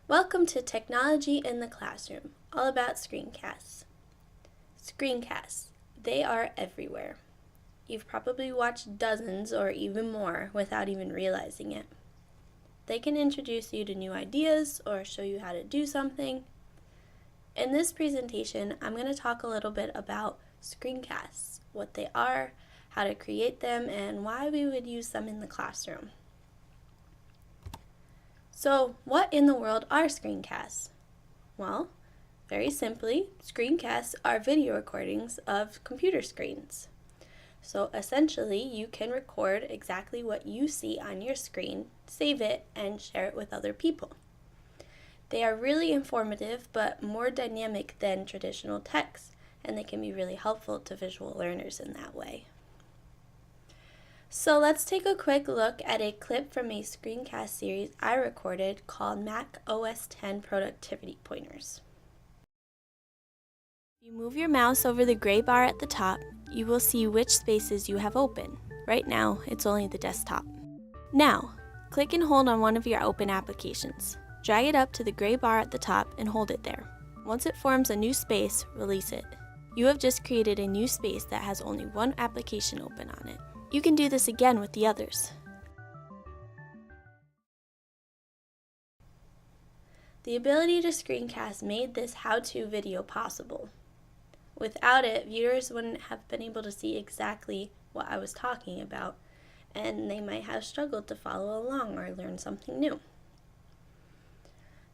Welcome to Technology in the Classroom, all about screencasts. Screencasts, they are everywhere. You've probably watched dozens or even more without even realizing it. They can introduce you to new ideas or show you how to do something. In this presentation, I'm going to talk a little bit about screencasts, what they are, how to create them, and why we would use them in the classroom. So, what in the world are screencasts? Well, very simply, screencasts are video recordings of computer screens. So essentially, you can record exactly what you see on your screen, save it, and share it with other people. They are really informative, but more dynamic than traditional text, and they can be really helpful to visual learners in that way. So let's take a quick look at a clip from a screencast series I recorded called Mac OS X Productivity Pointers. If you move your mouse over the gray bar at the top, you will see which spaces you have open. Right now, it's only the desktop. Now, click and hold on one of your open applications. Drag it up to the gray bar at the top and hold it there. Once it forms a new space, release it. You have just created a new space that has only one application open on it. You can do this again with the others. The ability to screencast made this how-to video possible. Without it, viewers wouldn't have been able to see exactly what I was talking about, and they might have struggled to follow along or learn something new.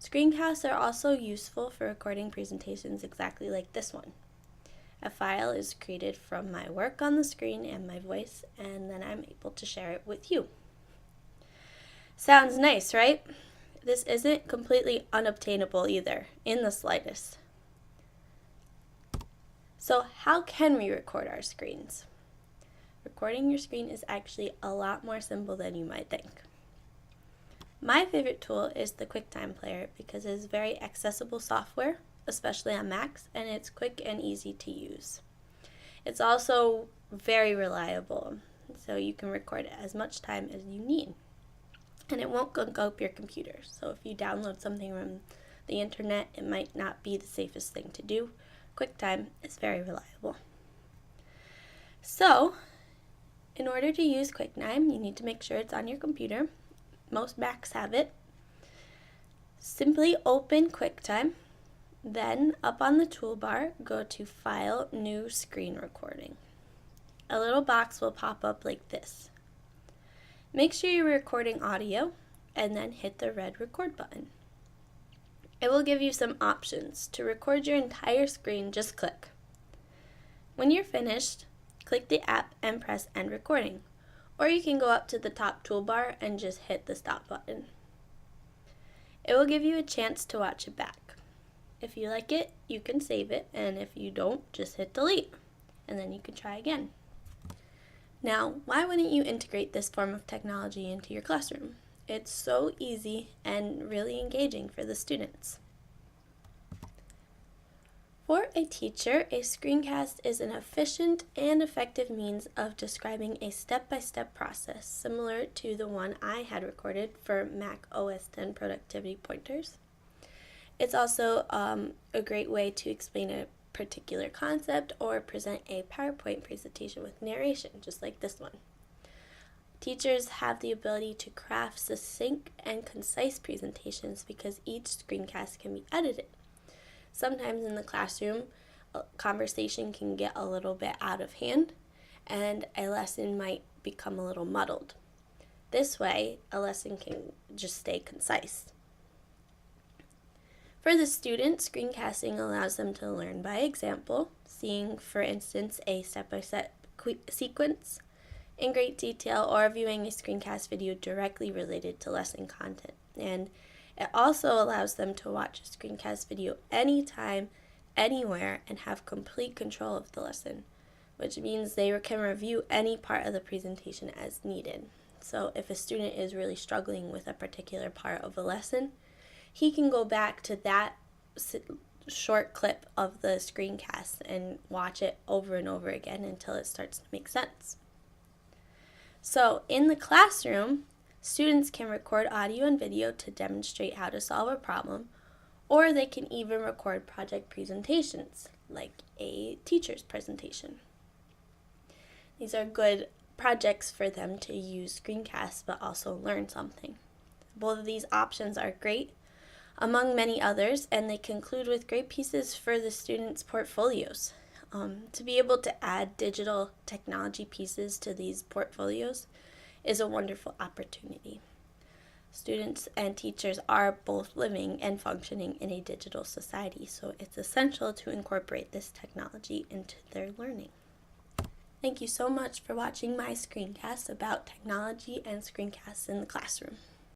Screencasts are also useful for recording presentations exactly like this one. A file is created from my work on the screen and my voice, and then I'm able to share it with you. Sounds nice, right? This isn't completely unobtainable either, in the slightest. So how can we record our screens? Recording your screen is actually a lot more simple than you might think. My favorite tool is the QuickTime Player because it is very accessible software, especially on Macs, and it's quick and easy to use. It's also very reliable, so you can record as much time as you need. And it won't gunk up your computer, so if you download something from the internet, it might not be the safest thing to do. QuickTime is very reliable. So, in order to use QuickTime, you need to make sure it's on your computer. Most Macs have it. Simply open QuickTime. Then, up on the toolbar, go to File, New Screen Recording. A little box will pop up like this. Make sure you're recording audio, and then hit the red record button. It will give you some options. To record your entire screen, just click. When you're finished, click the app and press End Recording, or you can go up to the top toolbar and just hit the stop button. It will give you a chance to watch it back. If you like it, you can save it, and if you don't, just hit delete, and then you can try again. Now, why wouldn't you integrate this form of technology into your classroom? It's so easy and really engaging for the students. For a teacher, a screencast is an efficient and effective means of describing a step-by-step process similar to the one I had recorded for Mac OS X Productivity Pointers. It's also a great way to explain a particular concept or present a PowerPoint presentation with narration, just like this one. Teachers have the ability to craft succinct and concise presentations because each screencast can be edited. Sometimes in the classroom, a conversation can get a little bit out of hand, and a lesson might become a little muddled. This way, a lesson can just stay concise. For the student, screencasting allows them to learn by example, seeing, for instance, a step-by-step sequence in great detail or viewing a screencast video directly related to lesson content. And it also allows them to watch a screencast video anytime, anywhere, and have complete control of the lesson, which means they can review any part of the presentation as needed. So if a student is really struggling with a particular part of a lesson, he can go back to that short clip of the screencast and watch it over and over again until it starts to make sense. So in the classroom, Students can record audio and video to demonstrate how to solve a problem, or they can even record project presentations, like a teacher's presentation. These are good projects for them to use screencasts but also learn something. Both of these options are great, among many others, and they conclude with great pieces for the students' portfolios. To be able to add digital technology pieces to these portfolios is a wonderful opportunity. Students and teachers are both living and functioning in a digital society, so it's essential to incorporate this technology into their learning. Thank you so much for watching my screencast about technology and screencasts in the classroom.